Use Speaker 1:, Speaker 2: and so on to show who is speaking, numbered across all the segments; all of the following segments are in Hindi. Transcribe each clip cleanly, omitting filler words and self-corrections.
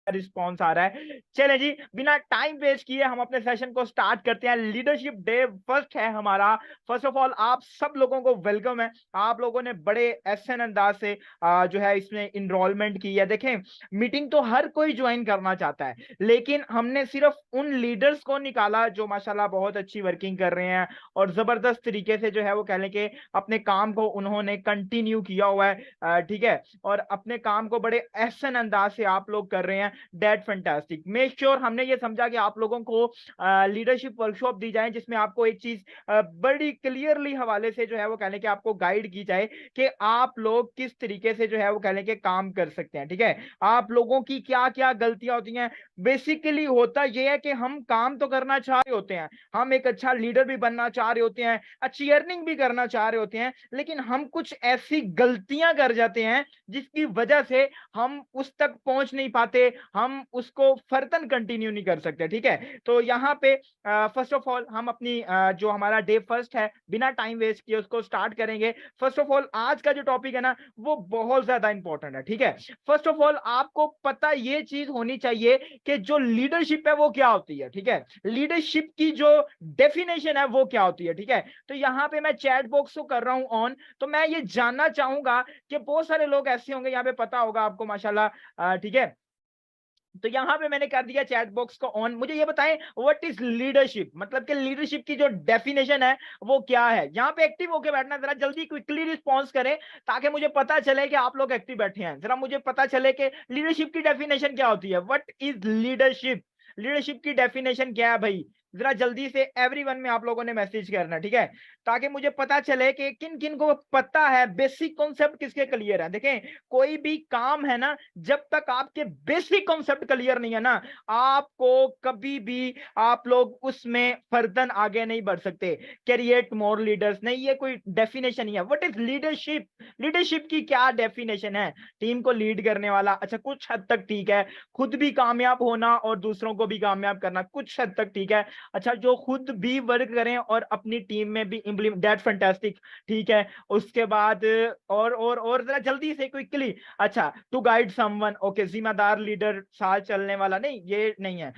Speaker 1: रिस्पॉन्स आ रहा है। चले जी, बिना टाइम वेस्ट किए हम अपने सेशन को स्टार्ट करते हैं। लीडरशिप डे फर्स्ट है हमारा। फर्स्ट ऑफ ऑल आप सब लोगों को वेलकम है। आप लोगों ने बड़े एहसन अंदाज से जो है इसमें इनरोलमेंट की है। देखें, मीटिंग तो हर कोई ज्वाइन करना चाहता है, लेकिन हमने सिर्फ उन लीडर्स को निकाला जो माशाल्लाह बहुत अच्छी वर्किंग कर रहे हैं और जबरदस्त तरीके से जो है वो कह लें कि अपने काम को उन्होंने कंटिन्यू किया हुआ है। ठीक है, और अपने काम को बड़े एहसन अंदाज से आप लोग कर रहे हैं। That fantastic. मेक श्योर हमने ये समझा कि आप लोगों को लीडरशिप वर्कशॉप दी जाए, जिसमें आपको एक चीज बड़ी क्लियरली हवाले से जो है वो कहने के आपको गाइड की जाए कि आप लोग किस तरीके से जो है वो कहने के काम कर सकते हैं। ठीक है, आप लोगों की क्या क्या गलतियां होती हैं। बेसिकली होता यह है कि हम काम तो करना चाह रहे होते हैं, हम एक अच्छा लीडर भी बनना चाह रहे होते हैं, अच्छी अर्निंग भी करना चाह रहे होते हैं, लेकिन हम कुछ ऐसी गलतियां कर जाते हैं जिसकी वजह से हम उस तक पहुंच नहीं पाते, हम उसको फर्दर कंटिन्यू नहीं कर सकते। ठीक है, तो यहाँ पे फर्स्ट ऑफ ऑल हम अपनी जो हमारा डे फर्स्ट है बिना टाइम वेस्ट किए उसको स्टार्ट करेंगे। फर्स्ट ऑफ ऑल आज का जो टॉपिक है ना वो बहुत ज्यादा इंपॉर्टेंट है। ठीक है, फर्स्ट ऑफ ऑल आपको पता ये चीज होनी चाहिए कि जो लीडरशिप है वो क्या होती है। ठीक है, लीडरशिप की जो डेफिनेशन है वो क्या होती है। ठीक है, तो यहाँ पे मैं चैट बॉक्स को कर रहा हूं ऑन, तो मैं ये जानना चाहूंगा कि बहुत सारे लोग ऐसे होंगे, यहाँ पे पता होगा आपको माशाल्लाह। ठीक है, तो यहां पे मैंने कर दिया चैट बॉक्स को ऑन। मुझे ये बताएं व्हाट इज लीडरशिप, मतलब कि लीडरशिप की जो डेफिनेशन है वो क्या है। यहां पे एक्टिव होके बैठना, जरा जल्दी क्विकली रिस्पॉन्स करें ताकि मुझे पता चले कि आप लोग एक्टिव बैठे हैं। जरा मुझे पता चले कि लीडरशिप की डेफिनेशन क्या होती है। व्हाट इज लीडरशिप, लीडरशिप की डेफिनेशन क्या है भाई। जरा जल्दी से एवरीवन में आप लोगों ने मैसेज करना। ठीक है, ताकि मुझे पता चले कि किन किन को पता है, बेसिक कॉन्सेप्ट किसके क्लियर है। देखें, कोई भी काम है ना, जब तक आपके बेसिक कॉन्सेप्ट क्लियर नहीं है ना, आपको कभी भी आप लोग उसमें फर्दर आगे नहीं बढ़ सकते। क्रिएट मोर लीडर्स नहीं, ये कोई डेफिनेशन नहीं है। व्हाट इज लीडरशिप, लीडरशिप की क्या डेफिनेशन है। टीम को लीड करने वाला, अच्छा कुछ हद तक ठीक है, खुद भी कामयाब होना और दूसरों को भी कामयाब करना कुछ हद तक ठीक है। अच्छा, जो खुद भी वर्क करें और अपनी टीम में भी इंप्लीमेंट, दैट फैंटास्टिक। ठीक है, उसके बाद और जरा जल्दी से क्विकली। अच्छा, टू गाइड समवन, ओके, जिम्मेदार लीडर, साथ चलने वाला नहीं, ये नहीं है।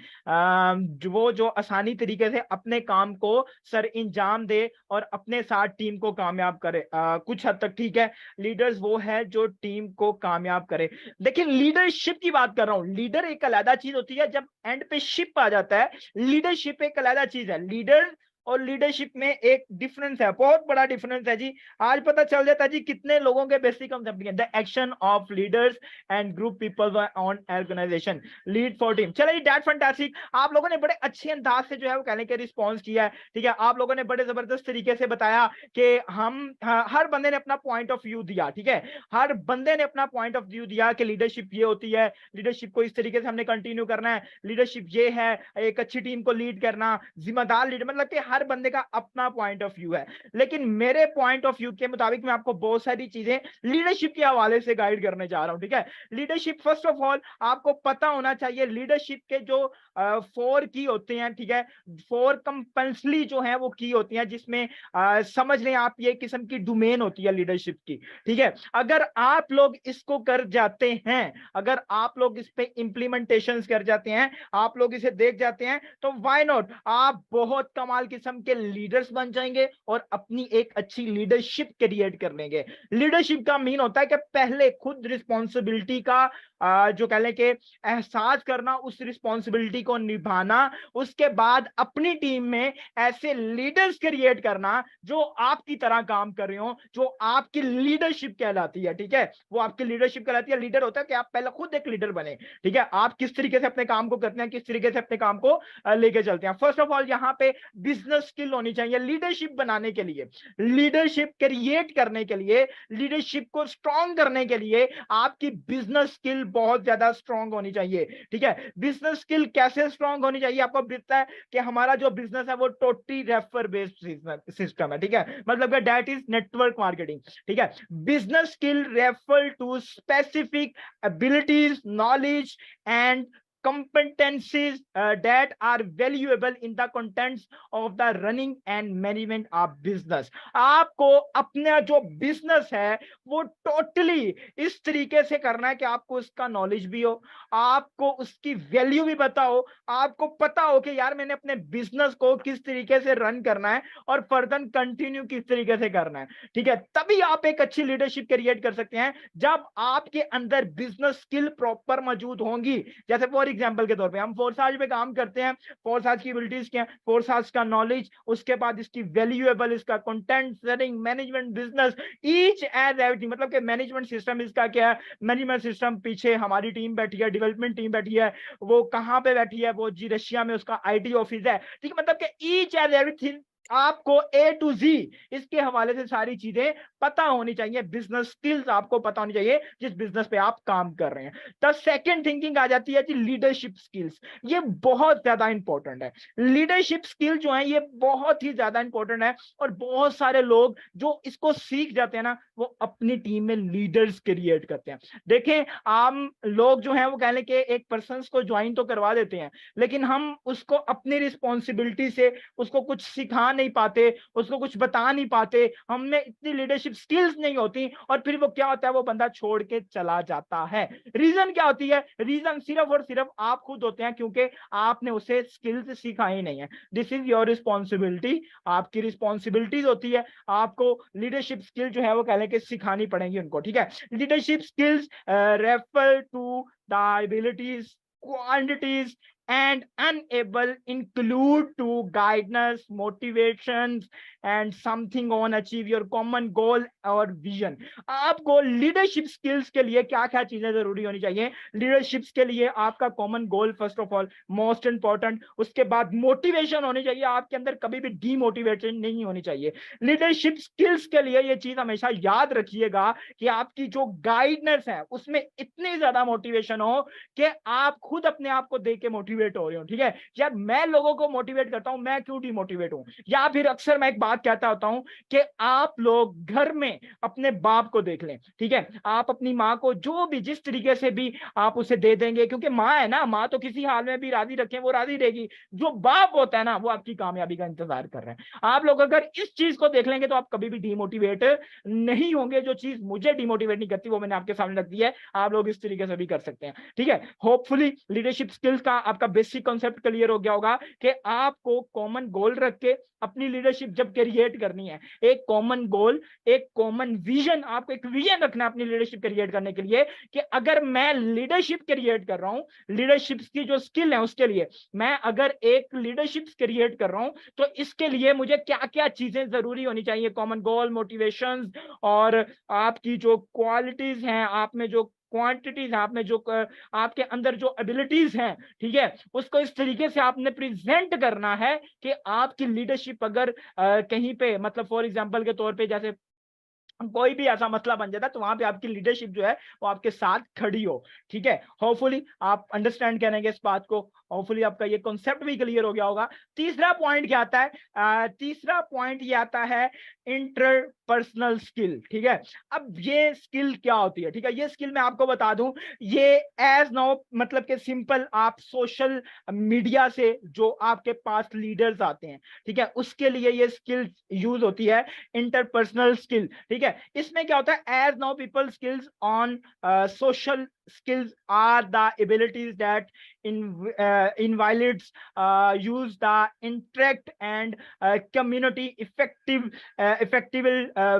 Speaker 1: जो आसानी तरीके से अपने काम को सर इंजाम दे और अपने साथ टीम को कामयाब करे, कुछ हद तक ठीक है। लीडर्स वो है जो टीम को कामयाब करे। देखिए, लीडरशिप की बात कर रहा हूं, लीडर एक अलग चीज होती है, जब एंड पे शिप आ जाता है। लीडरशिप एक अलग चीज है। लीडर और लीडरशिप में एक डिफरेंस है, बहुत बड़ा डिफरेंस है जी। आज पता चल जाता है जी कितने लोगों के बेसिक कॉन्सेप्ट है। The action of leaders and group people on organisation, lead for team. चलो जी, दैट फैंटास्टिक। आप लोगों ने बड़े अच्छे अंदाज से जो है वो कहने के रिस्पॉन्स किया है। ठीक है, आप लोगों ने बड़े जबरदस्त तरीके से बताया कि हम हर बंदे ने अपना पॉइंट ऑफ व्यू दिया। ठीक है, हर बंदे ने अपना पॉइंट ऑफ व्यू दिया कि लीडरशिप ये होती है, लीडरशिप को इस तरीके से हमने कंटिन्यू करना है, लीडरशिप ये है, एक अच्छी टीम को लीड करना, जिम्मेदार लीडर, मतलब कि हर बंदे का अपना पॉइंट ऑफ व्यू है। लेकिन मेरे पॉइंट ऑफ व्यू के मुताबिक मैं आपको बहुत सारी चीजें लीडरशिप के हवाले से गाइड करने जा रहा हूं। ठीक है, लीडरशिप फर्स्ट ऑफ ऑल आपको पता होना चाहिए लीडरशिप के जो 4 की होते हैं। ठीक है, 4 कंपल्सरी जो है वो की होती हैं, जिसमें समझ लें आप ये किस्म की डोमेन होती है लीडरशिप की। ठीक है, अगर आप लोग इसको कर जाते हैं, अगर आप लोग इस पे इंप्लीमेंटेशन कर जाते हैं, आप लोग इसे देख जाते हैं, तो व्हाई नॉट, आप बहुत कमाल किस्म के लीडर्स बन जाएंगे और अपनी एक अच्छी लीडरशिप क्रिएट कर लेंगे। लीडरशिप का मीन होता है कि पहले खुद रिस्पॉन्सिबिलिटी का जो कह लें कि एहसास करना, उस रिस्पॉन्सिबिलिटी को निभाना, उसके बाद अपनी टीम में ऐसे लीडर्स क्रिएट करना जो आपकी तरह काम कर रहे हो, जो आपकी लीडरशिप कहलाती है। ठीक है, वो आपकी लीडरशिप कहलाती है। लीडर होता है कि आप पहले खुद एक लीडर बने। ठीक है, आप किस तरीके से अपने काम को करते हैं, किस तरीके से अपने काम को लेके चलते हैं। फर्स्ट ऑफ ऑल यहाँ पे बिजनेस स्किल होनी चाहिए लीडरशिप बनाने के लिए, लीडरशिप क्रिएट करने के लिए, लीडरशिप को स्ट्रॉन्ग करने के लिए आपकी बिजनेस स्किल बहुत ज्यादा स्ट्रॉन्ग होनी चाहिए। ठीक है, बिजनेस स्किल कैसे स्ट्रॉन्ग होनी चाहिए, आपको पता है कि हमारा जो बिजनेस है वो टोटली रेफर बेस्ड सिस्टम है। ठीक है, मतलब दैट इज नेटवर्क मार्केटिंग। ठीक है, business skill refer to specific abilities, knowledge and competencies that are valuable in the contents of the running and management of business। आपको अपना जो बिजनेस है वो टोटली इस तरीके से करना है कि आपको उसका नॉलेज भी हो, आपको उसकी वैल्यू भी पता हो, आपको पता हो कि यार मैंने अपने बिजनेस को किस तरीके से रन करना है और फर्दर कंटिन्यू किस तरीके से करना है। ठीक है, तभी आप एक अच्छी लीडरशिप क्रिएट कर सकते हैं जब आपके अंदर बिजनेस स्किल प्रॉपर मौजूद होंगी। जैसे फॉर एग्जांपल के तौर पे हम फोर्साज पे काम करते हैं, फोर्साज की एबिलिटीज क्या है, फोर्साज का नॉलेज, उसके बाद इसकी वैल्यूएबल, इसका content setting, management, business, each and everything, मतलब कि मैनेजमेंट सिस्टम इसका क्या है, मैनेजमेंट सिस्टम पीछे हमारी टीम बैठी है, डेवलपमेंट टीम बैठी है, वो कहां पे बैठी है, वो जी रशिया में उसका आईटी ऑफिस है। ठीक है, मतलब कि ईच एंड एवरीथिंग आपको ए टू जी इसके हवाले से सारी चीजें पता होनी चाहिए, बिजनेस स्किल्स आपको पता होनी चाहिए जिस बिजनेस पे आप काम कर रहे हैं। द सेकंड थिंकिंग आ जाती है जी लीडरशिप स्किल्स। ये बहुत ज्यादा इंपॉर्टेंट है, लीडरशिप स्किल जो है ये बहुत ही ज्यादा इंपॉर्टेंट है, और बहुत सारे लोग जो इसको सीख जाते हैं ना वो अपनी टीम में लीडर्स क्रिएट करते हैं। देखें, आम लोग जो हैं वो कह लें कि एक पर्सन को ज्वाइन तो करवा देते हैं, लेकिन हम उसको अपनी रिस्पॉन्सिबिलिटी से उसको कुछ सिखा नहीं पाते, उसको कुछ बता नहीं पाते, हमें इतनी लीडरशिप स्किल्स नहीं होती, और फिर वो क्या होता है, वो बंदा छोड़ के चला जाता है। रीजन क्या होती है? रीजन सिर्फ और सिर्फ आप खुद होते हैं, क्योंकि आपने उसे स्किल्स सिखाई नहीं है। दिस इज योर रिस्पॉन्सिबिलिटी, आपकी रिस्पॉन्सिबिलिटीज होती है, आपको लीडरशिप स्किल जो है वो कह लें कि सिखानी पड़ेंगी उनको। ठीक है, leadership skills refer to the abilities, quantities and unable include to guidance, motivations and something on achieve your common goal और vision। आपको लीडरशिप स्किल्स के लिए क्या क्या चीजें जरूरी होनी चाहिए? लीडरशिप के लिए आपका common goal first of all most important, उसके बाद मोटिवेशन होनी चाहिए, आपके अंदर कभी भी डीमोटिवेशन नहीं होनी चाहिए। लीडरशिप स्किल्स के लिए ये चीज हमेशा याद रखिएगा कि आपकी जो गाइडेंस है उसमें इतनी ज्यादा मोटिवेशन हो कि आप खुद अपने आप को देख के मोटिवेट हो रहे हो। ठीक है, यार मैं लोगों को मोटिवेट करता हूं, मैं क्यों डिमोटिवेट हूं? या फिर अक्सर मैं एक बात कहता होता हूं कि आप लोग घर में अपने बाप को देख लें। ठीक है, आप अपनी माँ को जो भी जिस तरीके से भी आप उसे दे देंगे, क्योंकि माँ है ना, माँ तो किसी हाल में भी राजी रखें वो राजी रहेगी। जो बाप होता है ना वो आपकी कामयाबी का इंतजार कर रहे हैं। आप लोग अगर इस चीज को देख लेंगे तो आप कभी भी डिमोटिवेट नहीं होंगे। जो चीज मुझे डिमोटिवेट नहीं करती वो मैंने आपके सामने रख दी है, आप लोग इस तरीके से भी कर सकते हैं। ठीक है, होपफुली लीडरशिप स्किल्स का आपका बेसिक कॉन्सेप्ट क्लियर हो गया होगा कि आपको कॉमन गोल रख के अपनी लीडरशिप जब क्रिएट करनी है, एक कॉमन गोल, एक कॉमन विजन, आपको एक विजन रखना है अपनी लीडरशिप क्रिएट करने के लिए कि अगर मैं लीडरशिप क्रिएट कर रहा हूं, लीडरशिप की जो स्किल है उसके लिए मैं अगर एक लीडरशिप क्रिएट कर रहा हूं तो इसके लिए मुझे क्या क्या चीजें जरूरी होनी चाहिए, कॉमन गोल, मोटिवेशन, और आपकी जो क्वालिटीज हैं, आप में जो क्वांटिटीज, आप में जो आपके अंदर जो एबिलिटीज हैं, ठीक है, उसको इस तरीके से आपने प्रेजेंट करना है कि आपकी लीडरशिप अगर कहीं पे, मतलब फॉर एग्जांपल के तौर पे जैसे कोई भी ऐसा मसला बन जाता है तो वहां पे आपकी लीडरशिप जो है वो आपके साथ खड़ी हो। ठीक है, होपफुली आप अंडरस्टैंड करेंगे इस बात को, होपफुली आपका ये कॉन्सेप्ट भी क्लियर हो गया होगा। तीसरा पॉइंट क्या आता है? तीसरा पॉइंट ये आता है इंटरपर्सनल स्किल। ठीक है, अब ये स्किल क्या होती है? ठीक है, ये स्किल मैं आपको बता दूं, ये एज नाउ मतलब कि सिंपल आप सोशल मीडिया से जो आपके पास लीडर्स आते हैं, ठीक है, उसके लिए ये स्किल यूज होती है, इंटरपर्सनल स्किल। ठीक है, इसमें क्या होता है, as now people skills on social skills are the abilities that invalidates use the interact and community effective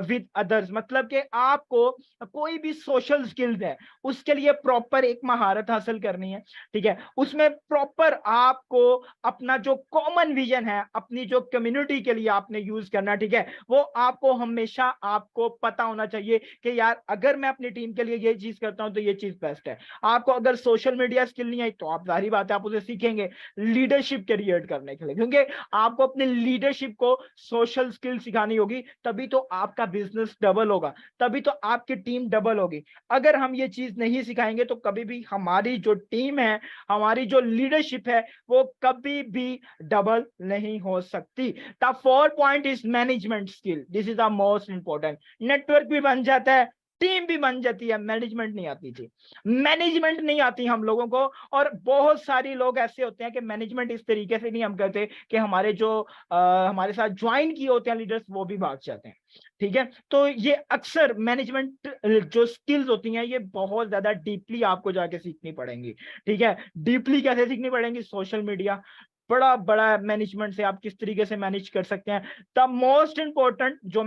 Speaker 1: with others। मतलब कि आपको कोई भी सोशल स्किल्स है उसके लिए प्रॉपर एक महारत हासिल करनी है। ठीक है, उसमें प्रॉपर आपको अपना जो कॉमन विजन है, अपनी जो कम्युनिटी के लिए आपने यूज करना है, ठीक है, वो आपको हमेशा आपको पता होना चाहिए कि यार अगर मैं अपनी टीम के लिए ये चीज करता हूं तो ये चीज बेस्ट है। आपको अगर सोशल मीडिया स्किल नहीं आई तो आप जाहिर बात है आप उसे सीखेंगे लीडरशिप क्रिएट करने के लिए, क्योंकि आपको अपने लीडरशिप को सोशल स्किल सिखानी होगी, तभी तो आपका बिजनेस डबल होगा, तभी तो आपकी टीम डबल होगी। अगर हम ये चीज नहीं सिखाएंगे तो कभी भी हमारी जो टीम है, हमारी जो लीडरशिप है वो कभी भी डबल नहीं हो सकती। The fourth point is management skill, this is the most important. Network भी बन जाता है, टीम भी बन जाती है, मैनेजमेंट नहीं आती थी, मैनेजमेंट नहीं आती हम लोगों को। और बहुत सारे लोग ऐसे होते हैं कि मैनेजमेंट इस तरीके से नहीं हम करते कि हमारे जो हमारे साथ ज्वाइन किए होते हैं लीडर्स वो भी भाग जाते हैं। ठीक है, तो ये अक्सर मैनेजमेंट जो स्किल्स होती हैं ये बहुत ज्यादा डीपली आपको जाके सीखनी पड़ेंगी। ठीक है, डीपली कैसे सीखनी पड़ेंगी? सोशल मीडिया बड़ा बड़ा मैनेजमेंट से आप किस तरीके से मैनेज कर सकते हैं। द मोस्ट इंपॉर्टेंट जो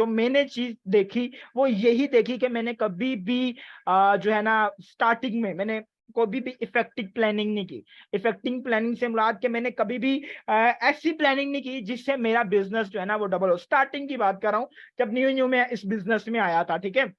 Speaker 1: मैंने चीज देखी वो यही देखी कि मैंने कभी भी जो है ना स्टार्टिंग में मैंने कभी भी इफेक्टिव प्लानिंग नहीं की। इफेक्टिव प्लानिंग से मुराद के मैंने कभी भी ऐसी प्लानिंग नहीं की जिससे मेरा बिजनेस जो है ना वो डबल हो। स्टार्टिंग की बात कर रहा हूं, जब न्यू न्यू मैं इस बिजनेस में आया था। ठीक है,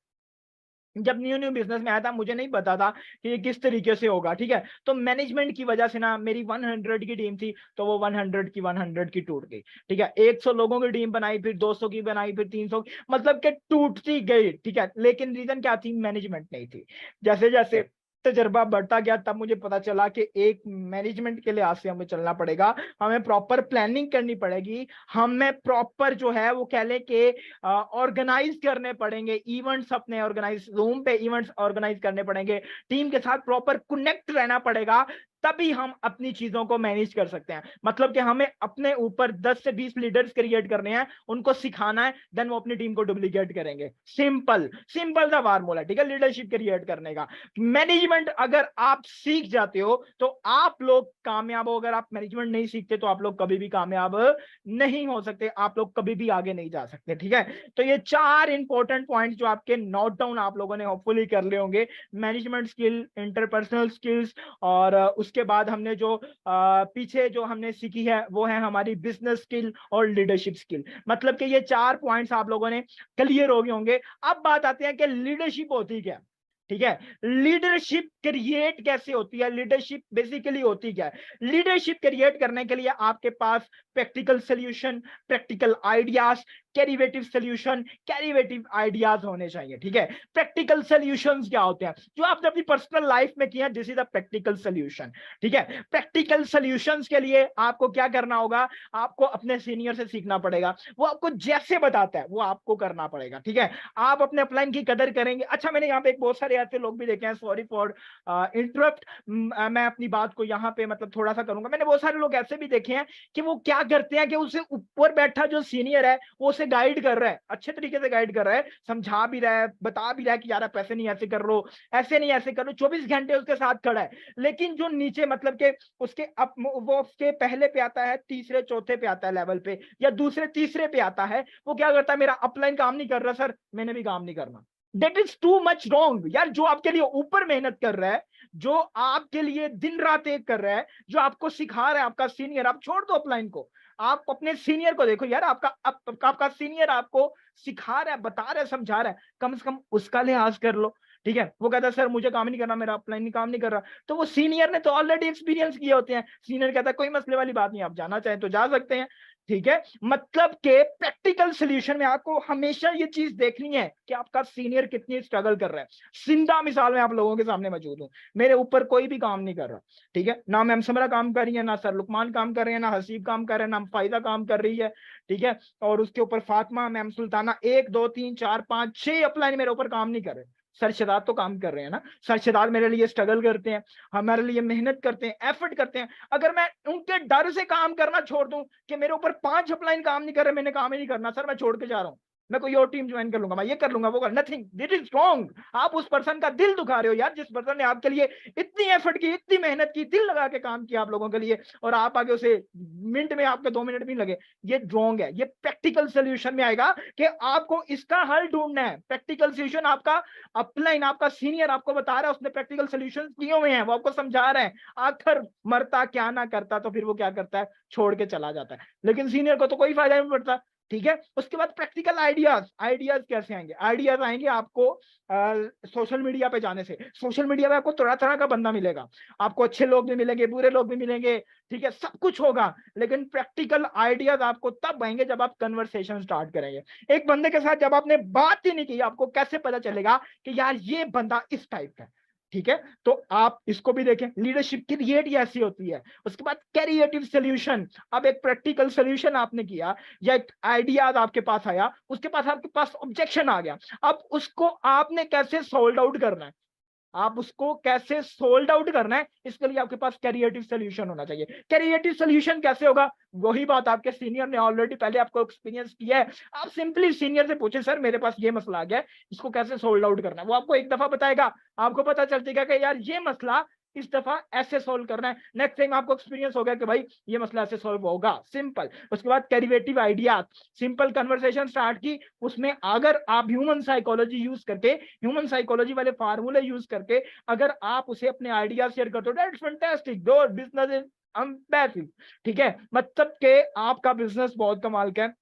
Speaker 1: जब न्यू न्यू बिजनेस में आया था मुझे नहीं पता था कि ये किस तरीके से होगा। ठीक है, तो मैनेजमेंट की वजह से ना मेरी 100 की टीम थी तो वो 100 की टूट गई। ठीक है, 100 लोगों की टीम बनाई, फिर 200 की बनाई, फिर 300, मतलब कि टूटती गई। ठीक है, लेकिन रीजन क्या थी? मैनेजमेंट नहीं थी। जैसे जैसे तजर्बा बढ़ता गया तब मुझे पता चला कि एक मैनेजमेंट के लिहाज से हमें चलना पड़ेगा, हमें प्रॉपर प्लानिंग करनी पड़ेगी, हमें प्रॉपर जो है वो कह ले कि ऑर्गेनाइज करने पड़ेंगे इवेंट्स, अपने ऑर्गेनाइज रूम पे इवेंट्स ऑर्गेनाइज करने पड़ेंगे, टीम के साथ प्रॉपर कनेक्ट रहना पड़ेगा, तभी हम अपनी चीजों को मैनेज कर सकते हैं। मतलब कि हमें अपने ऊपर 10 से 20 लीडर्स क्रिएट करने हैं, उनको सिखाना है, देन वो अपनी टीम को डुप्लीकेट करेंगे। सिंपल सिंपल सा फार्मूला। ठीक है, लीडरशिप क्रिएट करने का। मैनेजमेंट अगर आप सीख जाते हो तो आप लोग कामयाब हो, अगर आप मैनेजमेंट नहीं सीखते तो आप लोग कभी भी कामयाब नहीं हो सकते, आप लोग कभी भी आगे नहीं जा सकते। ठीक है, तो ये 4 इंपॉर्टेंट पॉइंट जो आपके नोट डाउन आप लोगों ने होपफुली कर लिए होंगे। मैनेजमेंट स्किल, इंटरपर्सनल स्किल्स, और उसके बाद हमने जो पीछे जो हमने सीखी है वो है हमारी बिजनेस स्किल और लीडरशिप स्किल। मतलब कि ये 4 पॉइंट्स आप लोगों ने क्लियर हो गए होंगे। अब बात आती है कि लीडरशिप होती क्या। ठीक है, लीडरशिप क्रिएट कैसे होती है, लीडरशिप बेसिकली होती क्या है? लीडरशिप क्रिएट करने के लिए आपके पास practical solution, practical ideas, creative solution, creative ideas होने चाहिए। ठीक है, प्रैक्टिकल सॉल्यूशंस क्या होते हैं? जो आपने अपनी पर्सनल लाइफ में किया, this is the practical solution. ठीक है, प्रैक्टिकल सॉल्यूशंस के लिए आपको क्या करना होगा? आपको अपने सीनियर से सीखना पड़ेगा, वो आपको जैसे बताता है वो आपको करना पड़ेगा। ठीक है, आप अपने अपलाइन की कदर करेंगे। अच्छा, मैंने यहाँ पे एक बहुत सारे ऐसे लोग भी देखे हैं, सॉरी फॉर इंटरप्ट, मैं अपनी बात को यहाँ पे मतलब थोड़ा सा करूंगा। मैंने बहुत सारे लोग ऐसे भी देखे हैं कि वो क्या करते हैं कि उसे ऊपर बैठा जो सीनियर है वो उसे गाइड कर रहा है, अच्छे तरीके से गाइड कर रहा है, समझा भी रहा है, बता भी रहा है कि यार आप ऐसे नहीं ऐसे कर लो, ऐसे नहीं ऐसे कर लो, 24 घंटे उसके साथ खड़ा है। लेकिन जो नीचे मतलब के उसके अप वो उसके पहले पे आता है, तीसरे चौथे पे आता है लेवल पे, या दूसरे तीसरे पे आता है, वो क्या करता है? मेरा अपलाइन काम नहीं कर रहा सर, मैंने भी काम नहीं करना। That is too much wrong यार। जो आपके लिए ऊपर मेहनत कर रहा है, जो आपके लिए दिन रात एक कर रहा है, जो आपको सिखा रहा है आपका सीनियर, आप छोड़ दो अपलाइन को, आप अपने सीनियर को देखो यार। आपका सीनियर आपको सिखा रहा है, बता रहा है, समझा रहा है, कम से कम उसका लिहाज कर लो। ठीक है, वो कहता है सर मुझे काम नहीं करना, मेरा अपलाइन काम नहीं कर रहा, तो वो सीनियर ने तो ऑलरेडी एक्सपीरियंस किए होते हैं। सीनियर कहता है कोई मसले वाली बात नहीं, आप जाना चाहें तो जा सकते हैं। ठीक है, मतलब के प्रैक्टिकल सॉल्यूशन में आपको हमेशा ये चीज देखनी है कि आपका सीनियर कितनी स्ट्रगल कर रहा है। जिंदा मिसाल में आप लोगों के सामने मौजूद हूं, मेरे ऊपर कोई भी काम नहीं कर रहा। ठीक है, ना मैम समरा काम कर रही है, ना सर लुकमान काम कर रहे हैं, ना हसीब काम कर रहे हैं, ना फायदा काम कर रही है। ठीक है, और उसके ऊपर फातिमा मैम, सुल्ताना, 1 2 3 4 5 6 अपलाइन मेरे ऊपर काम नहीं कर रहे। सरशदाद तो काम कर रहे हैं ना, सरशदाद मेरे लिए स्ट्रगल करते हैं, हमारे लिए मेहनत करते हैं, एफर्ट करते हैं। अगर मैं उनके डर से काम करना छोड़ दूं कि मेरे ऊपर 5 अपलाइन काम नहीं कर रहे, मैंने काम ही नहीं करना सर, मैं छोड़ के जा रहा हूं, मैं कोई और टीम ज्वाइन कर लूंगा, मैं ये कर लूंगा, वो कर, नथिंग, दिस इज रॉन्ग। आप उस पर्सन का दिल दुखा रहे हो यार, जिस पर्सन ने आपके लिए इतनी एफर्ट की, इतनी मेहनत की, दिल लगा के काम किया आप लोगों के लिए, और आप आगे उसे मिनट में, आपके 2 मिनट भी लगे, ये रॉन्ग है। ये प्रैक्टिकल सोल्यूशन में आएगा कि आपको इसका हल ढूंढना है। प्रैक्टिकल सोल्यूशन आपका अपलाइन, आपका सीनियर आपको बता रहा है, उसने प्रैक्टिकल सोल्यूशन किए हुए हैं, वो आपको समझा रहे हैं। आखिर मरता क्या ना करता तो फिर वो क्या करता है? छोड़ के चला जाता है, लेकिन सीनियर को तो कोई फायदा नहीं पड़ता। ठीक है, उसके बाद प्रैक्टिकल आइडियाज। आइडियाज कैसे आएंगे? आइडियाज आएंगे आपको सोशल मीडिया पे जाने से। सोशल मीडिया पे आपको तरह तरह का बंदा मिलेगा, आपको अच्छे लोग भी मिलेंगे, बुरे लोग भी मिलेंगे। ठीक है, सब कुछ होगा, लेकिन प्रैक्टिकल आइडियाज आपको तब आएंगे जब आप कन्वर्सेशन स्टार्ट करेंगे। एक बंदे के साथ जब आपने बात ही नहीं की, आपको कैसे पता चलेगा कि यार ये बंदा इस टाइप का है? ठीक है, तो आप इसको भी देखें, लीडरशिप क्रिएट ऐसी होती है। उसके बाद क्रिएटिव सोल्यूशन, अब एक प्रैक्टिकल सोल्यूशन आपने किया या एक आइडिया आपके पास आया, उसके पास आपके पास ऑब्जेक्शन आ गया, अब उसको आपने कैसे सोल्व आउट करना है, आप उसको कैसे सोल्ड आउट करना है, इसके लिए आपके पास क्रिएटिव सोल्यूशन होना चाहिए। क्रिएटिव सोल्यूशन कैसे होगा, वही बात आपके सीनियर ने ऑलरेडी पहले आपको एक्सपीरियंस किया है। आप सिंपली सीनियर से पूछे, सर मेरे पास ये मसला आ गया है, इसको कैसे सोल्ड आउट करना है, वो आपको एक दफा बताएगा, आपको पता चल जाएगा कि यार ये मसला इस दफा ऐसे सोल्व करना है, नेक्स्ट टाइम आपको एक्सपीरियंस हो गया कि भाई ये मसला ऐसे सोल्व होगा, सिंपल। उसके बाद creative idea, simple conversation start की, उसमें अगर आप ह्यूमन साइकोलॉजी यूज करके, ह्यूमन साइकोलॉजी वाले फार्मूले यूज करके अगर आप उसे अपने आइडिया शेयर करते हो, that's fantastic, your business is amazing. ठीक है, मतलब के आपका बिजनेस बहुत कमाल का है,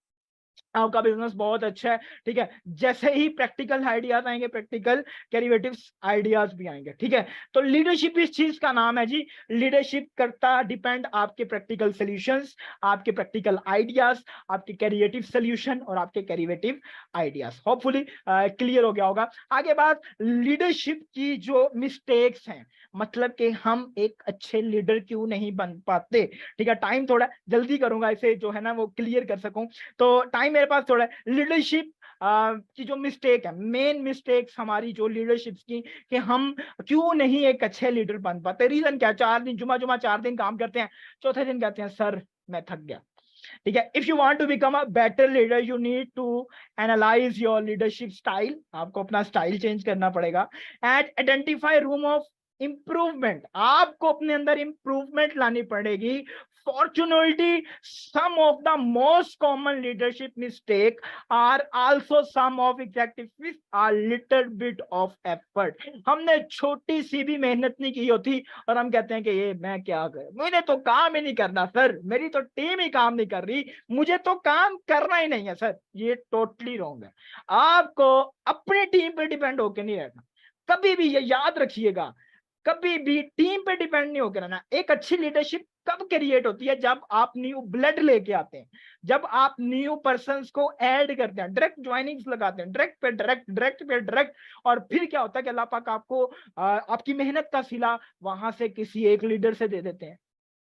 Speaker 1: आपका बिजनेस बहुत अच्छा है। ठीक है, जैसे ही प्रैक्टिकल आइडियाज आएंगे, प्रैक्टिकल डेरिवेटिव आइडियाज भी आएंगे। ठीक है, तो लीडरशिप इस चीज का नाम है जी। लीडरशिप करता डिपेंड आपके प्रैक्टिकल सॉल्यूशंस, आपके प्रैक्टिकल आइडियाज, आपके क्रिएटिव सॉल्यूशन और आपके क्रिएटिव आइडियाज। होपफुली क्लियर हो गया होगा। आगे बात लीडरशिप की जो मिस्टेक्स हैं, मतलब कि हम एक अच्छे लीडर क्यों नहीं बन पाते। ठीक है, टाइम थोड़ा जल्दी करूंगा इसे जो है ना वो क्लियर कर सकूं, तो टाइम मेरे पास थोड़ा है। लीडरशिप की जो मिस्टेक है, मेन मिस्टेक्स हमारी जो लीडरशिप की, कि हम क्यों नहीं एक अच्छे लीडर बन पाते। रीजन क्या, 4 दिन जुमा 4 दिन काम करते हैं, चौथे दिन कहते हैं सर मैं थक गया। ठीक है, if you want to become a better leader you need to analyse your leadership style, आपको अपना स्टाइल चेंज करना पड़ेगा। And identify room of improvement, आपको अपने अंदर इंप्रूवमेंट लानी पड़ेगी। Fortunately, some of the most common leadership mistake are also some of executives are little bit of effort। हमने छोटी सी भी मेहनत नहीं की होती और हम कहते हैं कि ये मैं क्या कर, मुझे तो काम ही नहीं करना सर, मेरी तो टीम ही काम नहीं कर रही, मुझे तो काम करना ही नहीं है सर। ये टोटली रॉन्ग है। आपको अपनी टीम पे डिपेंड होकर नहीं रहना, कभी भी ये याद रखिएगा, कभी भी टीम पे डिपेंड नहीं होकर रहना। एक अच्छी लीडरशिप कब क्रिएट होती है, जब आप न्यू ब्लड लेके आते हैं, जब आप न्यू पर्संस को ऐड करते हैं, डायरेक्ट ज्वाइनिंग्स लगाते हैं, डायरेक्ट पे डायरेक्ट, डायरेक्ट पे डायरेक्ट। और फिर क्या होता है कि अल्लाह पाक आपको आपकी मेहनत का सिला वहां से किसी एक लीडर से दे देते हैं।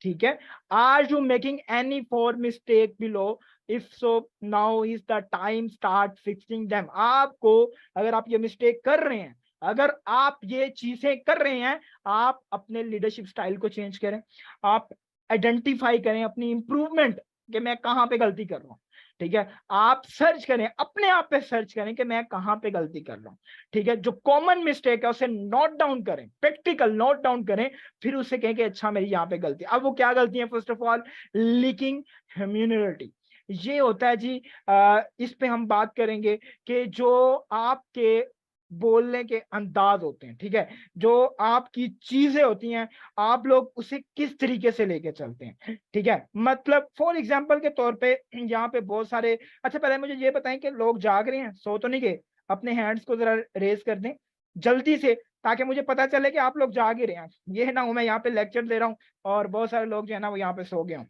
Speaker 1: ठीक है, are you making any for mistake below, if so now is the time start fixing them. आपको अगर आप ये मिस्टेक कर रहे हैं, अगर आप ये चीजें कर रहे हैं, आप अपने लीडरशिप स्टाइल को चेंज करें, आप आइडेंटिफाई करें अपनी इंप्रूवमेंट कि मैं कहां पे गलती कर रहा हूं। ठीक है, आप सर्च करें, अपने आप पे सर्च करें कि मैं कहां पे गलती कर रहा हूं। ठीक है, जो कॉमन मिस्टेक है उसे नोट डाउन करें, प्रैक्टिकल नोट डाउन करें, फिर उसे कहें कि अच्छा मेरी यहाँ पे गलती। अब वो क्या गलती है, first of all leaking humanity, ये होता है जी। इस पे हम बात करेंगे कि जो आपके बोलने के अंदाज होते हैं, ठीक है, जो आपकी चीजें होती हैं, आप लोग उसे किस तरीके से लेके चलते हैं। ठीक है, मतलब फॉर एग्जांपल के तौर पे यहाँ पे बहुत सारे, अच्छा पहले मुझे ये बताएं कि लोग जाग रहे हैं, सो तो नहीं गए, अपने हैंड्स को जरा रेज कर दें जल्दी से, ताकि मुझे पता चले कि आप लोग जाग ही रहे हैं। ये ना हो मैं यहाँ पे लेक्चर दे रहा हूँ और बहुत सारे लोग जो है ना वो यहाँ पे सो गए हों।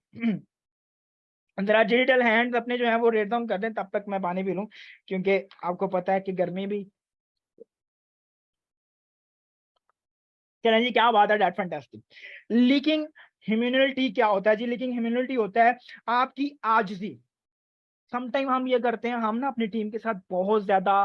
Speaker 1: जरा डिजिटल हैंड्स अपने जो है वो रेड डाउन कर दें, तब तक मैं पानी पी लूं, क्योंकि आपको पता है कि गर्मी भी। चलें जी, क्या बात है, डेट फैंटास्टिक। लीकिंग ह्यूमैनिटी क्या होता है जी, लीकिंग ह्यूमैनिटी होता है आपकी आजिज़ी। समटाइम हम ये करते हैं, हम ना अपनी टीम के साथ बहुत ज्यादा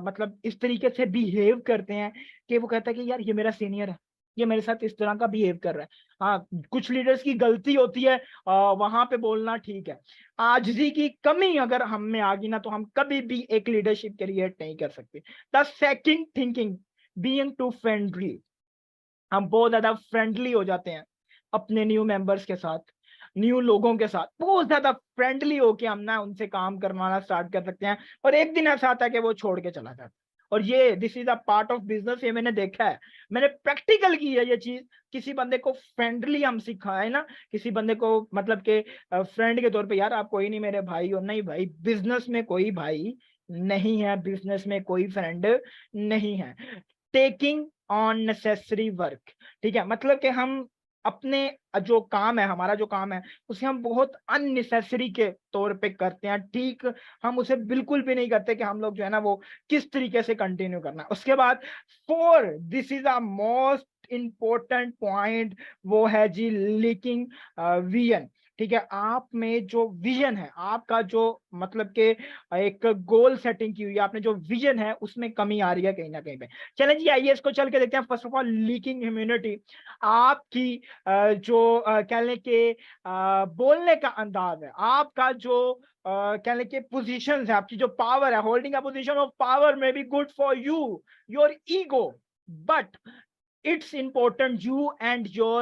Speaker 1: मतलब इस तरीके से बिहेव करते हैं कि वो कहता है कि यार ये मेरा सीनियर है, ये मेरे साथ इस तरह का बिहेव कर रहा है। हाँ, कुछ लीडर्स की गलती होती है, वहां पे बोलना ठीक है। आजिज़ी की कमी अगर हम में आ गई ना, तो हम कभी भी एक लीडरशिप क्रिएट नहीं कर सकते। The second thinking, being too friendly, हम बहुत ज्यादा फ्रेंडली हो जाते हैं अपने न्यू मेंबर्स के साथ, न्यू लोगों के साथ बहुत ज्यादा फ्रेंडली होके हम ना उनसे काम करवाना स्टार्ट कर सकते हैं, और एक दिन ऐसा आता है कि वो छोड़ के चला जाता है। और ये this is a part of business, ये मैंने देखा है, मैंने प्रैक्टिकल की है ये चीज। किसी बंदे को फ्रेंडली हम सिखाए ना, किसी बंदे को मतलब के फ्रेंड के तौर पे, यार आप कोई नहीं मेरे भाई हो, नहीं भाई, बिजनेस में कोई भाई नहीं है, बिजनेस में कोई फ्रेंड नहीं है। टेकिंग ऑन नेसेसरी वर्क, ठीक है, मतलब कि हम अपने जो काम है, हमारा जो काम है, उसे हम बहुत अननेसेसरी के तौर पे करते हैं। ठीक, हम उसे बिल्कुल भी नहीं करते कि हम लोग जो है ना वो किस तरीके से कंटिन्यू करना है। उसके बाद four, this is a most important point, वो है जी लीकिंग विजन। ठीक है, आप में जो विजन है, आपका जो मतलब के एक गोल सेटिंग की हुई है, आपने जो विजन है उसमें कमी आ रही है कहीं ना कहीं पे। चलें जी, आइए इसको चल के देखते हैं। First of all, leaking immunity, आपकी जो कह लें कि बोलने का अंदाज है, आपका जो कह लें कि पोजीशन है, आपकी जो पावर है, holding a position of power में be good for you, your ego, but it's important you and your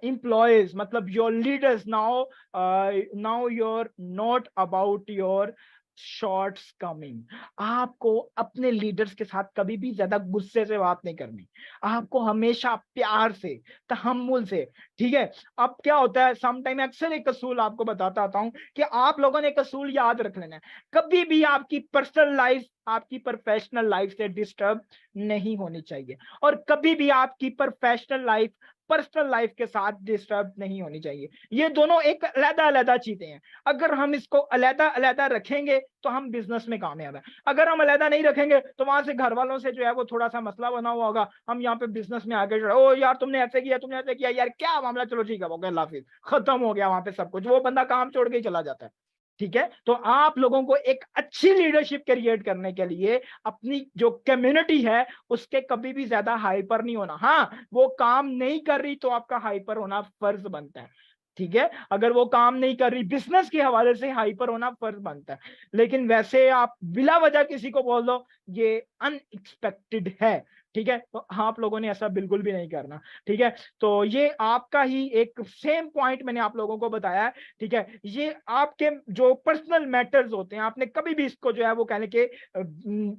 Speaker 1: employees, matlab your leaders now you're not about your shorts coming. आपको अपने लीडर्स के साथ कभी भी ज्यादा गुस्से से बात नहीं करनी, आपको हमेशा प्यार से, तहम्मुल से। ठीक है, अब क्या होता है, सम टाइम अक्सर एक असूल आपको बताता आता हूं कि आप लोगों ने एक असूल याद रख लेना है, कभी भी आपकी पर्सनल लाइफ आपकी प्रोफेशनल लाइफ से डिस्टर्ब नहीं होनी चाहिए, और कभी भी आपकी प्रोफेशनल लाइफ पर्सनल लाइफ के साथ डिस्टर्ब नहीं होनी चाहिए। ये दोनों एक अलग अलग चीजें हैं। अगर हम इसको अलग अलग रखेंगे तो हम बिजनेस में कामयाब है। अगर हम अलग नहीं रखेंगे तो वहां से घर वालों से जो है वो थोड़ा सा मसला बना हुआ होगा, हम यहाँ पे बिजनेस में आगे जुड़े, ओ यार तुमने ऐसे किया, तुमने ऐसे किया, यार क्या मामला, चलो ठीक है, हो गया, अल्लाह हाफिज, खत्म हो गया वहां पे सब कुछ, वो बंदा काम छोड़ के ही चला जाता है। ठीक है, तो आप लोगों को एक अच्छी लीडरशिप क्रिएट करने के लिए अपनी जो कम्युनिटी है उसके कभी भी ज्यादा हाइपर नहीं होना। हाँ, वो काम नहीं कर रही तो आपका हाइपर होना फर्ज बनता है। ठीक है, अगर वो काम नहीं कर रही बिजनेस के हवाले से हाइपर होना फर्ज बनता है, लेकिन वैसे आप बिला वजह किसी को बोल दो ये अनएक्सपेक्टेड है। ठीक है, तो आप लोगों ने ऐसा बिल्कुल भी नहीं करना। ठीक है, तो ये आपका ही एक सेम पॉइंट मैंने आप लोगों को बताया है। ठीक है, ये आपके जो पर्सनल मैटर्स होते हैं, आपने कभी भी इसको जो है वो कहने के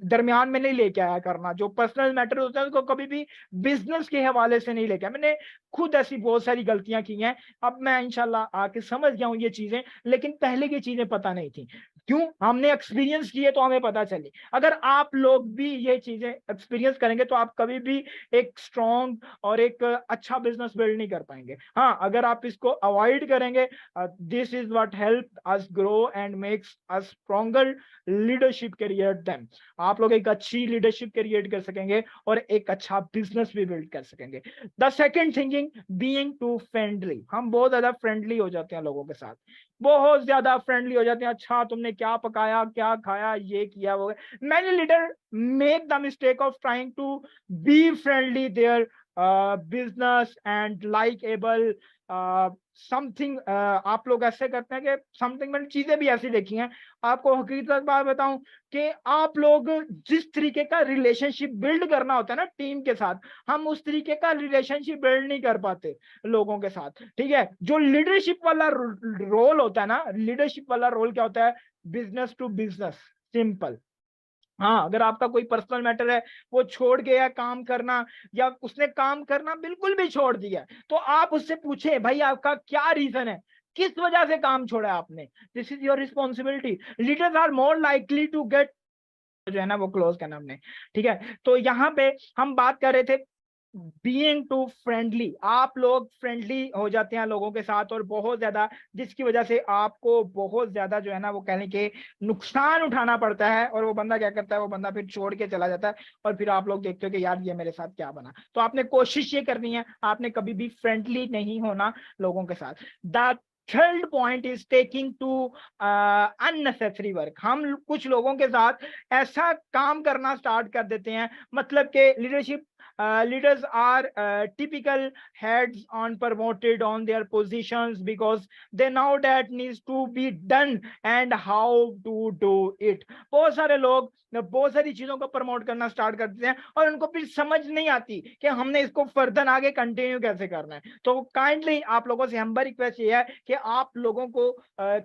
Speaker 1: दरमियान में नहीं लेके आया करना। जो पर्सनल मैटर होते हैं उसको कभी भी बिजनेस के हवाले से नहीं लेके आया। मैंने खुद ऐसी बहुत सारी गलतियां की हैं, अब मैं इंशाल्लाह आके समझ गया हूं ये चीजें, लेकिन पहले की चीजें पता नहीं थी। क्यों? हमने एक्सपीरियंस किए तो हमें पता चली। अगर आप लोग भी ये चीजें एक्सपीरियंस करेंगे तो आप कभी भी एक स्ट्रॉन्ग और एक अच्छा बिजनेस बिल्ड नहीं कर पाएंगे। हाँ, अगर आप इसको अवॉइड करेंगे, this is what help us grow and makes us stronger leadership create them. आप लोग एक अच्छी लीडरशिप क्रिएट कर सकेंगे और एक अच्छा बिजनेस भी बिल्ड कर सकेंगे। The second thinking, being too friendly. हम बहुत ज्यादा फ्रेंडली हो जाते हैं लोगों के साथ, बहुत ज्यादा फ्रेंडली हो जाते हैं। अच्छा तुमने क्या पकाया, क्या खाया, ये किया, वो। Many leader make the mistake of trying to be friendly their business and likeable something. आप लोग ऐसे करते हैं कि समथिंग, मैंने चीजें भी ऐसी देखी हैं। आपको हकीकत बात बताऊं कि आप लोग जिस तरीके का रिलेशनशिप बिल्ड करना होता है ना टीम के साथ, हम उस तरीके का रिलेशनशिप बिल्ड नहीं कर पाते लोगों के साथ। ठीक है, जो लीडरशिप वाला रोल होता है ना, लीडरशिप वाला रोल क्या होता है, बिजनेस टू बिजनेस, सिंपल। हाँ, अगर आपका कोई पर्सनल मैटर है, वो छोड़ गया काम करना, या उसने काम करना बिल्कुल भी छोड़ दिया, तो आप उससे पूछें भाई आपका क्या रीजन है, किस वजह से काम छोड़ा है आपने। This is your responsibility. Leaders are more likely to get, जो है ना वो क्लोज करना हमने। ठीक है, तो यहाँ पे हम बात कर रहे थे बीइंग टू फ्रेंडली। आप लोग फ्रेंडली हो जाते हैं लोगों के साथ और बहुत ज्यादा, जिसकी वजह से आपको बहुत ज्यादा जो है ना वो कहने के नुकसान उठाना पड़ता है, और वो बंदा क्या करता है, वो बंदा फिर छोड़ के चला जाता है, और फिर आप लोग देखते हो कि यार ये मेरे साथ क्या बना। तो आपने कोशिश ये करनी है, आपने कभी भी फ्रेंडली नहीं होना लोगों के साथ। The third point is taking to unnecessary work. हम कुछ लोगों के साथ ऐसा काम करना स्टार्ट कर देते हैं, मतलब के leadership leaders are typical heads on promoted on their positions because they know that needs to be done and how to do it। बहुत सारे लोग बहुत सारी चीजों को प्रमोट करना स्टार्ट कर देते हैं और उनको फिर समझ नहीं आती कि हमने इसको फर्दर आगे कंटिन्यू कैसे करना है। तो काइंडली आप लोगों से हम्बल रिक्वेस्ट ये है कि आप लोगों को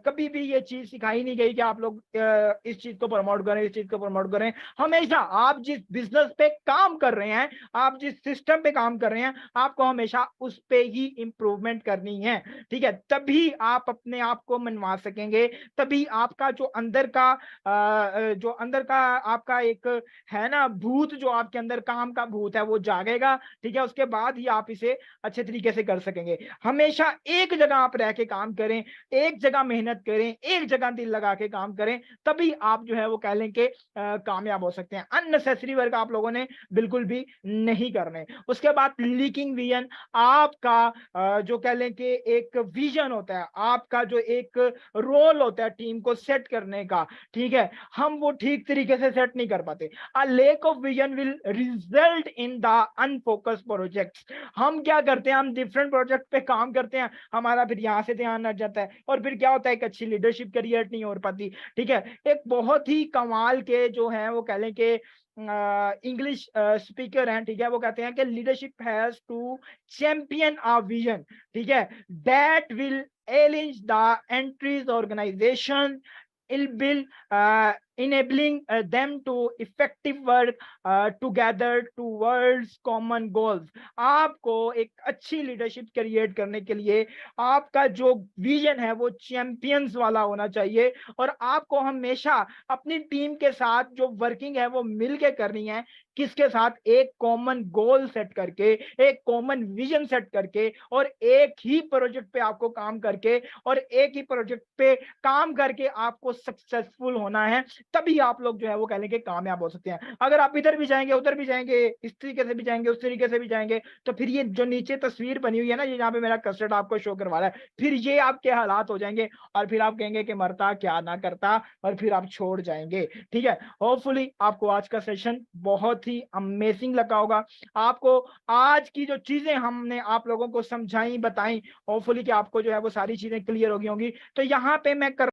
Speaker 1: कभी भी ये चीज सिखाई नहीं गई कि आप लोग इस चीज को प्रमोट करें, इस चीज को प्रमोट करें। हमेशा आप जिस बिजनेस पे काम कर रहे हैं, आप जिस सिस्टम पे काम कर रहे हैं आपको हमेशा उस पे ही इंप्रूवमेंट करनी है, ठीक है? तभी आप अपने आप को मनवा सकेंगे, तभी आपका जो अंदर का आपका एक है ना भूत, जो आपके अंदर काम का भूत है वो जागेगा, ठीक है? उसके बाद ही आप इसे अच्छे तरीके से कर सकेंगे। हमेशा एक जगह आप रह के काम करें, एक जगह मेहनत करें, एक जगह दिल लगा के काम करें, तभी आप जो है वो कह लें कि कामयाब हो सकते हैं। अननेसेसरी वर्क आप लोगों ने बिल्कुल भी नहीं करने। उसके बाद लीकिंग विजन, आपका जो कह लें कि एक विजन होता है, आपका जो एक रोल होता है टीम को सेट करने का, ठीक है? हम वो ठीक तरीके से सेट नहीं कर पाते। A lack of vision will result in the unfocused projects. हम क्या करते हैं, हम डिफरेंट प्रोजेक्ट पे काम करते हैं, हमारा फिर यहाँ से ध्यान हट जाता है और फिर क्या होता है, एक अच्छी लीडरशिप क्रिएट नहीं हो पाती, ठीक है? एक बहुत ही कमाल के जो है वो कह लें कि इंग्लिश स्पीकर हैं, ठीक है? वो कहते हैं कि leadership has to champion a vision, ठीक है? दैट विल एलिंज the entire organisation it will enabling them to effective work together towards common goals। आपको एक अच्छी लीडरशिप क्रिएट करने के लिए आपका जो विजन है वो चैंपियंस वाला होना चाहिए और आपको हमेशा अपनी टीम के साथ जो वर्किंग है वो मिलके करनी है। किसके साथ? एक कॉमन गोल सेट करके, एक कॉमन विजन सेट करके और एक ही प्रोजेक्ट पे आपको काम करके और एक ही प्रोजेक्ट पे काम करके आपको सक्सेसफुल होना है, तभी आप लोग जो है वो कह लेंगे कामयाब हो सकते हैं। अगर आप इधर भी जाएंगे, उधर भी जाएंगे, इस तरीके से भी जाएंगे, उस तरीके से भी जाएंगे, तो फिर ये जो नीचे तस्वीर बनी हुई है ना, ये यहाँ पे मेरा कस्टर्ड आपको शो करवा रहा है, फिर ये आपके हालात हो जाएंगे और फिर आप कहेंगे कि मरता क्या ना करता, और फिर आप छोड़ जाएंगे, ठीक है? होपफुली आपको आज का सेशन बहुत ही अमेजिंग लगा होगा। आपको आज की जो चीजें हमने आप लोगों को समझाई, बताई, होपफुली कि आपको जो है वो सारी चीजें क्लियर हो गई होंगी। तो यहाँ पे मैं कर